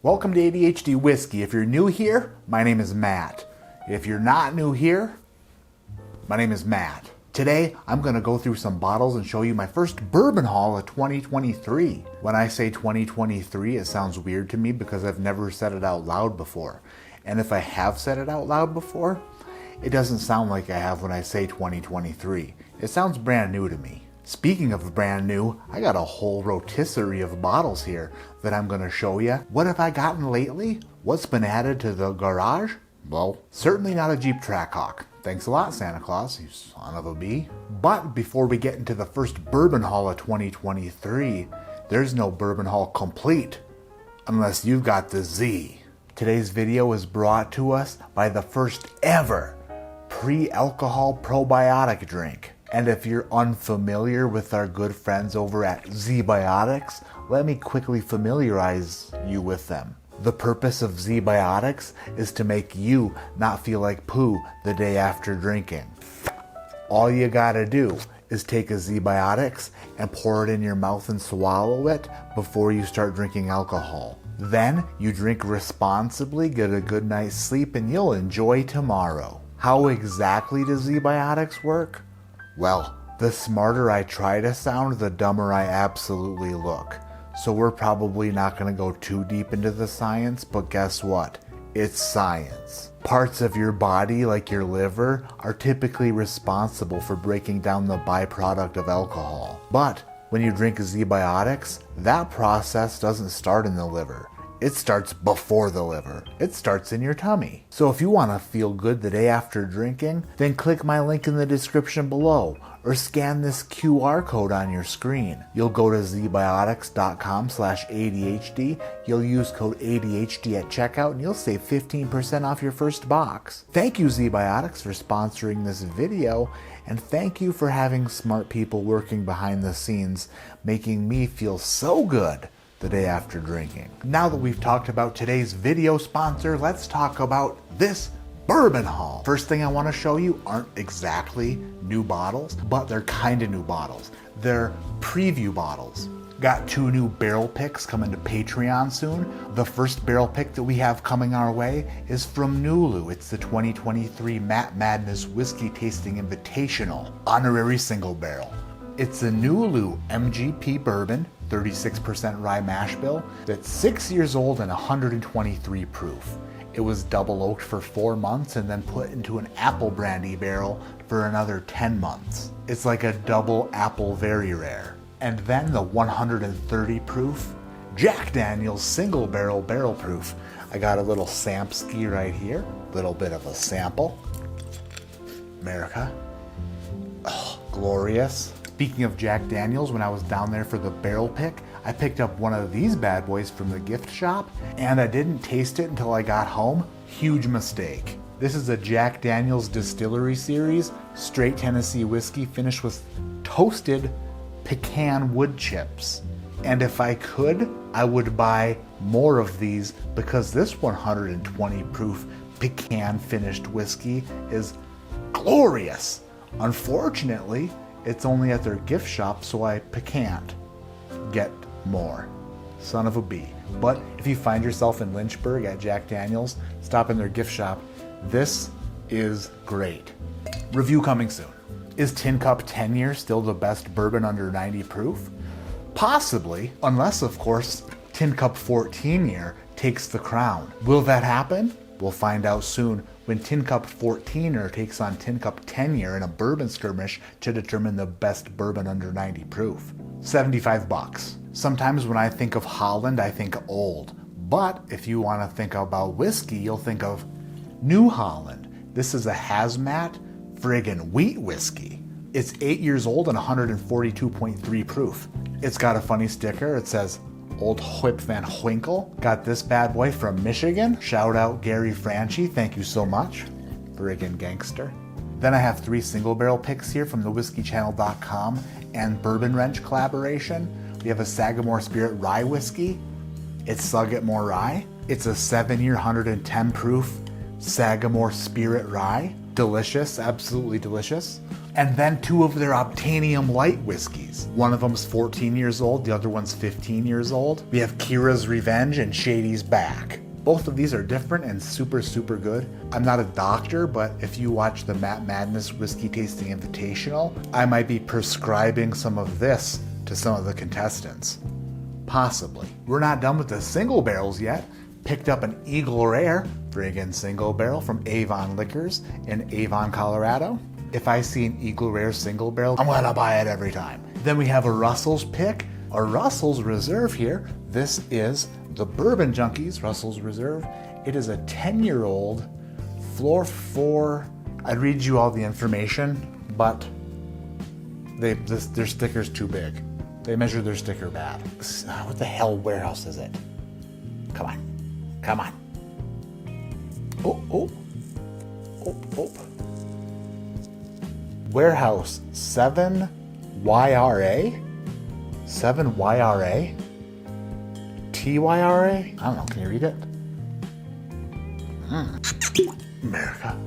Welcome to ADHD Whiskey. If you're new here, my name is Matt. If you're not new here, my name is Matt. Today, I'm going to go through some bottles and show you my first bourbon haul of 2023. When I say 2023, it sounds weird to me because I've never said it out loud before. And if I have said it out loud before, it doesn't sound like I have when I say 2023. It sounds brand new to me. Speaking of brand new, I got a whole rotisserie of bottles here that I'm going to show you. What have I gotten lately? What's been added to the garage? Well, certainly not a Jeep Trackhawk. Thanks a lot, Santa Claus, you son of a bee. But before we get into the first bourbon haul of 2023, there's no bourbon haul complete unless you've got the Z. Today's video is brought to us by the first ever pre-alcohol probiotic drink. And if you're unfamiliar with our good friends over at Z-Biotics, let me quickly familiarize you with them. The purpose of Z-Biotics is to make you not feel like poo the day after drinking. All you gotta do is take a Z-Biotics and pour it in your mouth and swallow it before you start drinking alcohol. Then you drink responsibly, get a good night's sleep, and you'll enjoy tomorrow. How exactly does Z-Biotics work? Well, the smarter I try to sound, the dumber I absolutely look. So we're probably not going to go too deep into the science, but guess what? It's science. Parts of your body, like your liver, are typically responsible for breaking down the byproduct of alcohol. But when you drink Z-Biotics, that process doesn't start in the liver. It starts before the liver. It starts in your tummy. So if you want to feel good the day after drinking, then click my link in the description below or scan this QR code on your screen. You'll go to zbiotics.com/ADHD. You'll use code ADHD at checkout and you'll save 15% off your first box. Thank you, Z-Biotics, for sponsoring this video, and thank you for having smart people working behind the scenes, making me feel so good the day after drinking. Now that we've talked about today's video sponsor, let's talk about this bourbon haul. First thing I want to show you aren't exactly new bottles, but they're kind of new bottles. They're preview bottles. Got 2 new barrel picks coming to Patreon soon. The first barrel pick that we have coming our way is from Nulu. It's the 2023 Matt Madness Whiskey Tasting Invitational Honorary Single Barrel. It's a Nulu MGP bourbon, 36% rye mash bill, that's 6 years old and 123 proof. It was double oaked for 4 months and then put into an apple brandy barrel for another 10 months. It's like a double apple very rare. And then the 130 proof Jack Daniel's single barrel proof. I got a little Sampski right here, little bit of a sample. America. Oh, glorious. Speaking of Jack Daniels, when I was down there for the barrel pick, I picked up one of these bad boys from the gift shop, and I didn't taste it until I got home. Huge mistake. This is a Jack Daniels Distillery Series, straight Tennessee whiskey finished with toasted pecan wood chips. And if I could, I would buy more of these because this 120 proof pecan finished whiskey is glorious. Unfortunately, it's only at their gift shop, so I can't get more. Son of a bee. But if you find yourself in Lynchburg at Jack Daniels, stop in their gift shop. This is great. Review coming soon. Is Tin Cup 10 Year still the best bourbon under 90 proof? Possibly, unless of course Tin Cup 14 Year takes the crown. Will that happen? We'll find out soon when Tin Cup 14er takes on Tin Cup 10 Year in a bourbon skirmish to determine the best bourbon under 90 proof. 75 bucks. Sometimes when I think of Holland, I think old. But if you want to think about whiskey, you'll think of New Holland. This is a hazmat friggin' wheat whiskey. It's 8 years old and 142.3 proof. It's got a funny sticker. It says, Old Whip Van Winkle. Got this bad boy from Michigan. Shout out Gary Franchi, thank you so much. Friggin' gangster. Then I have 3 single barrel picks here from the whiskeychannel.com and Bourbon Wrench collaboration. We have a Sagamore Spirit Rye Whiskey. It's Sagamore Rye. It's a 7-year, 110 proof Sagamore Spirit Rye. Delicious, absolutely delicious. And then 2 of their Obtainium light whiskeys. One of them's 14 years old, the other one's 15 years old. We have Kira's Revenge and Shady's Back. Both of these are different and super, super good. I'm not a doctor, but if you watch the Matt Madness Whiskey Tasting Invitational, I might be prescribing some of this to some of the contestants. Possibly. We're not done with the single barrels yet. Picked up an Eagle Rare, friggin' single barrel from Avon Liquors in Avon, Colorado. If I see an Eagle Rare single barrel, I'm gonna buy it every time. Then we have a Russell's pick, a Russell's Reserve here. This is the Bourbon Junkies Russell's Reserve. It is a 10-year-old floor 4. I'd read you all the information, but their sticker's too big. They measure their sticker bad. What the hell warehouse is it? Come on. Come on. Oh. Warehouse 7YRA? 7YRA? TYRA? I don't know, can you read it? America.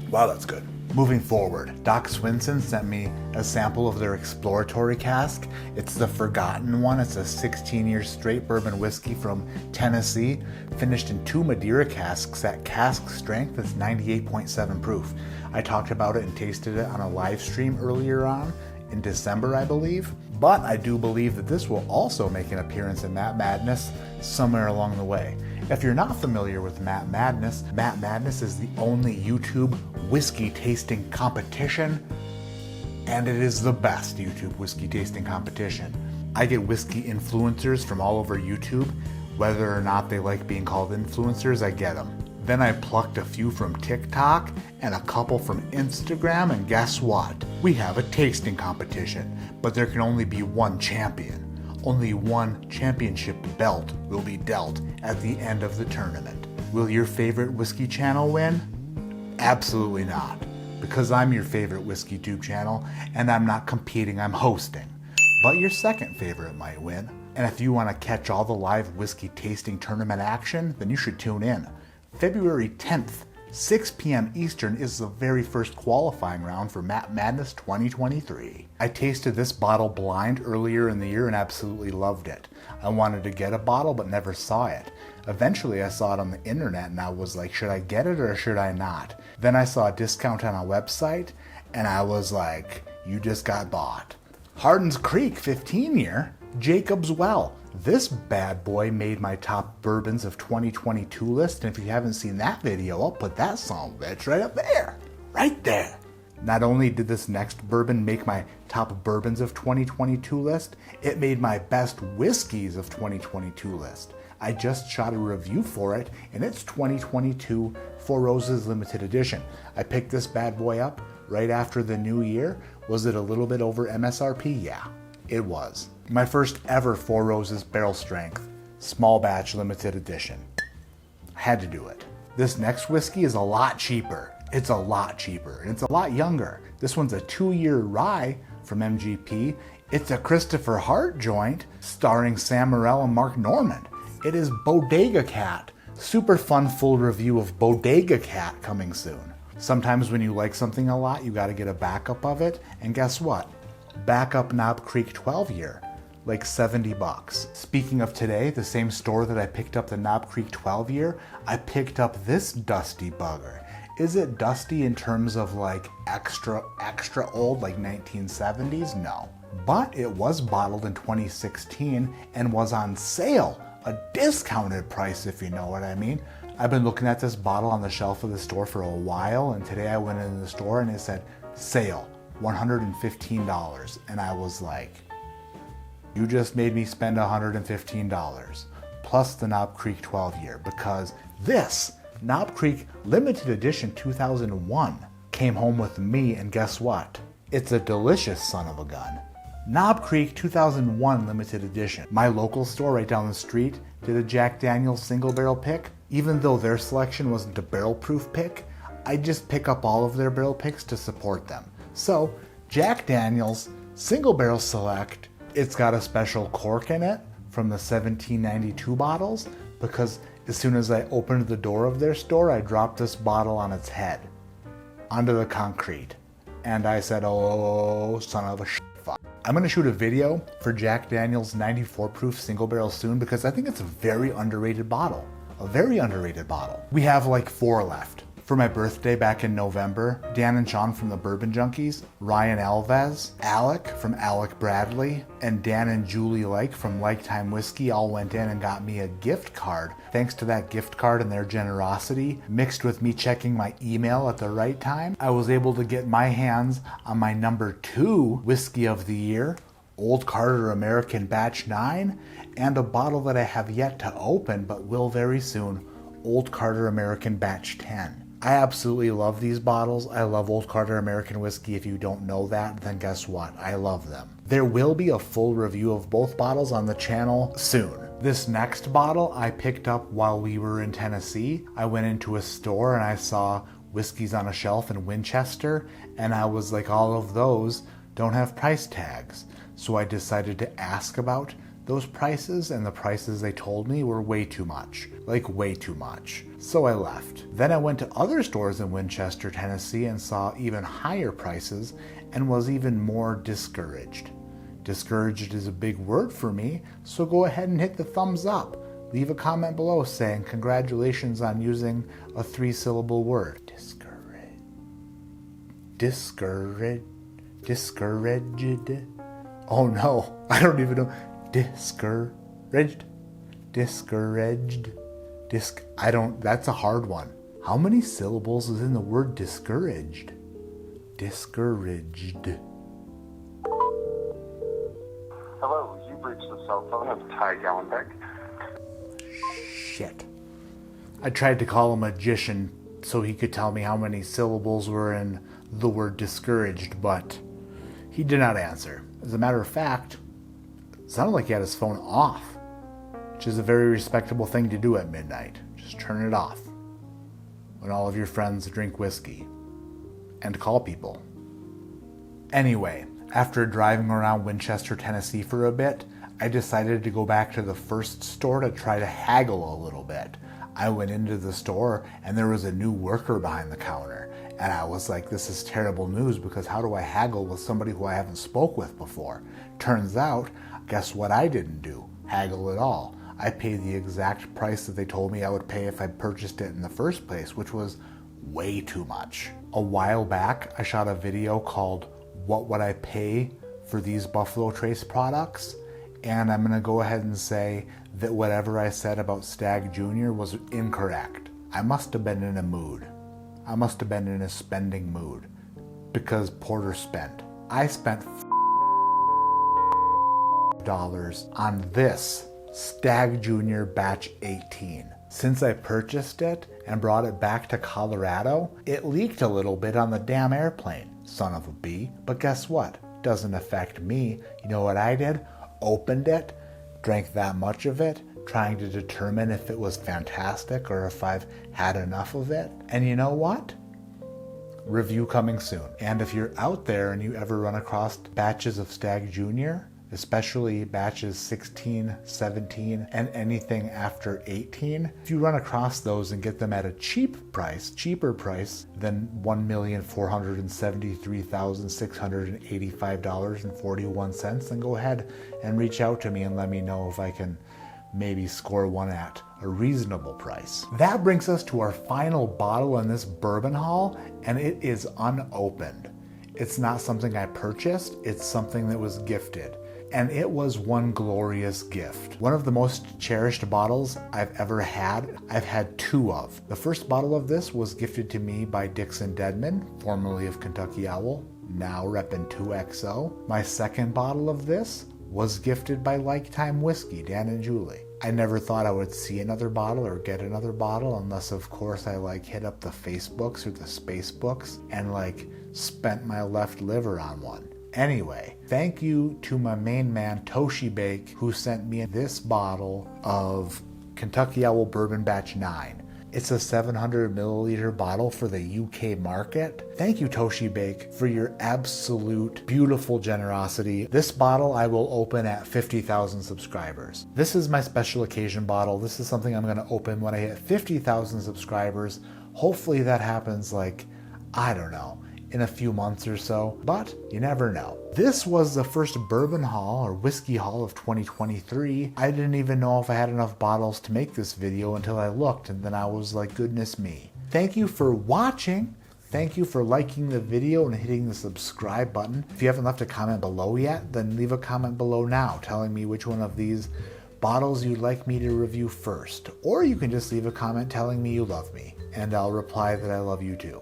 Wow, that's good. Moving forward, Doc Swinson sent me a sample of their exploratory cask. It's the Forgotten one. It's a 16-year straight bourbon whiskey from Tennessee, finished in 2 Madeira casks at cask strength that's 98.7 proof. I talked about it and tasted it on a live stream earlier on in December, I believe. But I do believe that this will also make an appearance in Matt Madness somewhere along the way. If you're not familiar with Matt Madness is the only YouTube whiskey tasting competition, and it is the best YouTube whiskey tasting competition. I get whiskey influencers from all over YouTube. Whether or not they like being called influencers, I get them. Then I plucked a few from TikTok and a couple from Instagram, and guess what? We have a tasting competition, but there can only be one champion. Only one championship belt will be dealt at the end of the tournament. Will your favorite whiskey channel win? Absolutely not, because I'm your favorite whiskey tube channel, and I'm not competing, I'm hosting. But your second favorite might win. And if you want to catch all the live whiskey tasting tournament action, then you should tune in. February 10th, 6 p.m. Eastern is the very first qualifying round for Matt Madness 2023. I tasted this bottle blind earlier in the year and absolutely loved it. I wanted to get a bottle but never saw it. Eventually I saw it on the internet and I was like, should I get it or should I not? Then I saw a discount on a website and I was like, you just got bought. Hardin's Creek 15-year, Jacob's Well. This bad boy made my top bourbons of 2022 list, and if you haven't seen that video, I'll put that son of a bitch right up there. Right there. Not only did this next bourbon make my top bourbons of 2022 list, it made my best whiskeys of 2022 list. I just shot a review for it, and it's 2022 Four Roses limited edition. I picked this bad boy up right after the new year. Was it a little bit over MSRP? Yeah, it was. My first ever Four Roses barrel strength, small batch limited edition. I had to do it. This next whiskey is a lot cheaper. It's a lot cheaper, and it's a lot younger. This one's a 2-year rye from MGP. It's a Christopher Hart joint starring Sam Morril and Mark Normand. It is Bodega Cat. Super fun full review of Bodega Cat coming soon. Sometimes when you like something a lot, you gotta get a backup of it, and guess what? Backup Knob Creek 12-year. Like $70. Speaking of today, the same store that I picked up the Knob Creek 12-year, I picked up this dusty bugger. Is it dusty in terms of like extra old, like 1970s? No. But it was bottled in 2016 and was on sale. A discounted price, if you know what I mean. I've been looking at this bottle on the shelf of the store for a while, and today I went in the store and it said, sale, $115. And I was like, you just made me spend $115 plus the Knob Creek 12-year, because this Knob Creek limited edition 2001 came home with me, and guess what? It's a delicious son of a gun. Knob Creek 2001 limited edition. My local store right down the street did a Jack Daniel's single barrel pick. Even though their selection wasn't a barrel proof pick, I just pick up all of their barrel picks to support them. So Jack Daniel's single barrel select, it's got a special cork in it from the 1792 bottles. because as soon as I opened the door of their store, I dropped this bottle on its head, onto the concrete. And I said, oh, son of a fuck. I'm gonna shoot a video for Jack Daniel's 94 proof single barrel soon because I think it's a very underrated bottle. A very underrated bottle. We have like 4 left. For my birthday back in November, Dan and Sean from the Bourbon Junkies, Ryan Alves, Alec from Alec Bradley, and Dan and Julie Like from Lifetime Whiskey all went in and got me a gift card. Thanks to that gift card and their generosity, mixed with me checking my email at the right time, I was able to get my hands on my number 2 whiskey of the year, Old Carter American Batch 9, and a bottle that I have yet to open but will very soon, Old Carter American Batch 10. I absolutely love these bottles. I love Old Carter American Whiskey. If you don't know that, then guess what? I love them. There will be a full review of both bottles on the channel soon. This next bottle I picked up while we were in Tennessee. I went into a store and I saw whiskeys on a shelf in Winchester, and I was like, all of those don't have price tags. So I decided to ask about those prices, and the prices they told me were way too much. Like way too much. So I left. Then I went to other stores in Winchester, Tennessee and saw even higher prices and was even more discouraged. Discouraged is a big word for me, so go ahead and hit the thumbs up. Leave a comment below saying congratulations on using a 3-syllable word. Discouraged. Oh no, I don't even know. Discouraged. That's a hard one. How many syllables is in the word discouraged? Discouraged. Hello, you've reached the cell phone of Ty Gallenbeck. Shit. I tried to call a magician so he could tell me how many syllables were in the word discouraged, but he did not answer. As a matter of fact, it sounded like he had his phone off, which is a very respectable thing to do at midnight. Just turn it off when all of your friends drink whiskey and call people. Anyway, after driving around Winchester, Tennessee for a bit, I decided to go back to the first store to try to haggle a little bit. I went into the store and there was a new worker behind the counter. And I was like, this is terrible news because how do I haggle with somebody who I haven't spoke with before? Turns out, guess what I didn't do? Haggle at all. I paid the exact price that they told me I would pay if I purchased it in the first place, which was way too much. A while back, I shot a video called What Would I Pay for These Buffalo Trace Products? And I'm gonna go ahead and say that whatever I said about Stag Jr. was incorrect. I must have been in a mood. I must have been in a spending mood because Porter spent. I spent $5 on this Stag Jr. Batch 18. Since I purchased it and brought it back to Colorado, it leaked a little bit on the damn airplane, son of a bee. But guess what? Doesn't affect me. You know what I did? Opened it, drank that much of it, trying to determine if it was fantastic or if I've had enough of it. And you know what? Review coming soon. And if you're out there and you ever run across batches of Stag Jr., especially batches 16, 17, and anything after 18, if you run across those and get them at a cheaper price than $1,473,685.41, then go ahead and reach out to me and let me know if I can maybe score one at a reasonable price. That brings us to our final bottle in this bourbon haul, and it is unopened. It's not something I purchased, it's something that was gifted. And it was one glorious gift. One of the most cherished bottles I've ever had, I've had 2 of. The first bottle of this was gifted to me by Dixon Dedman, formerly of Kentucky Owl, now reppin' 2XO. My second bottle of this was gifted by Lifetime Whiskey, Dan and Julie. I never thought I would see another bottle or get another bottle unless of course I hit up the Facebooks or the Spacebooks and spent my left liver on one. Anyway, thank you to my main man Toshi Bake who sent me this bottle of Kentucky Owl Bourbon Batch 9. It's a 700 milliliter bottle for the UK market. Thank you, Toshi Bake, for your absolute beautiful generosity. This bottle I will open at 50,000 subscribers. This is my special occasion bottle. This is something I'm going to open when I hit 50,000 subscribers. Hopefully that happens like, I don't know, in a few months or so, but you never know. This was the first bourbon haul or whiskey haul of 2023. I didn't even know if I had enough bottles to make this video until I looked, and then I was like, goodness me. Thank you for watching. Thank you for liking the video and hitting the subscribe button. If you haven't left a comment below yet, then leave a comment below now telling me which one of these bottles you'd like me to review first. Or you can just leave a comment telling me you love me, and I'll reply that I love you too.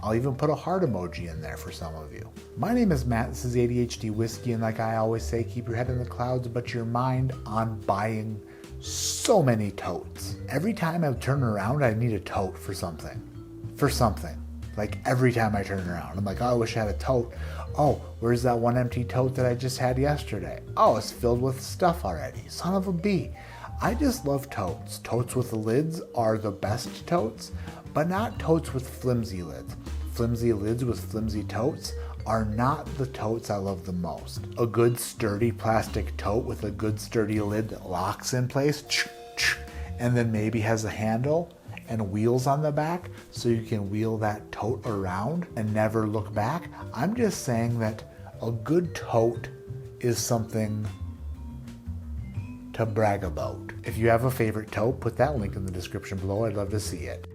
I'll even put a heart emoji in there for some of you. My name is Matt, this is ADHD Whiskey, and like I always say, keep your head in the clouds but your mind on buying so many totes. Every time I turn around, I need a tote for something. Like every time I turn around, I'm like, oh, I wish I had a tote. Oh, where's that one empty tote that I just had yesterday? Oh, it's filled with stuff already. Son of a bee. I just love totes. Totes with the lids are the best totes, but not totes with flimsy lids. Flimsy lids with flimsy totes are not the totes I love the most. A good sturdy plastic tote with a good sturdy lid that locks in place and then maybe has a handle and wheels on the back so you can wheel that tote around and never look back. I'm just saying that a good tote is something to brag about. If you have a favorite tote, put that link in the description below. I'd love to see it.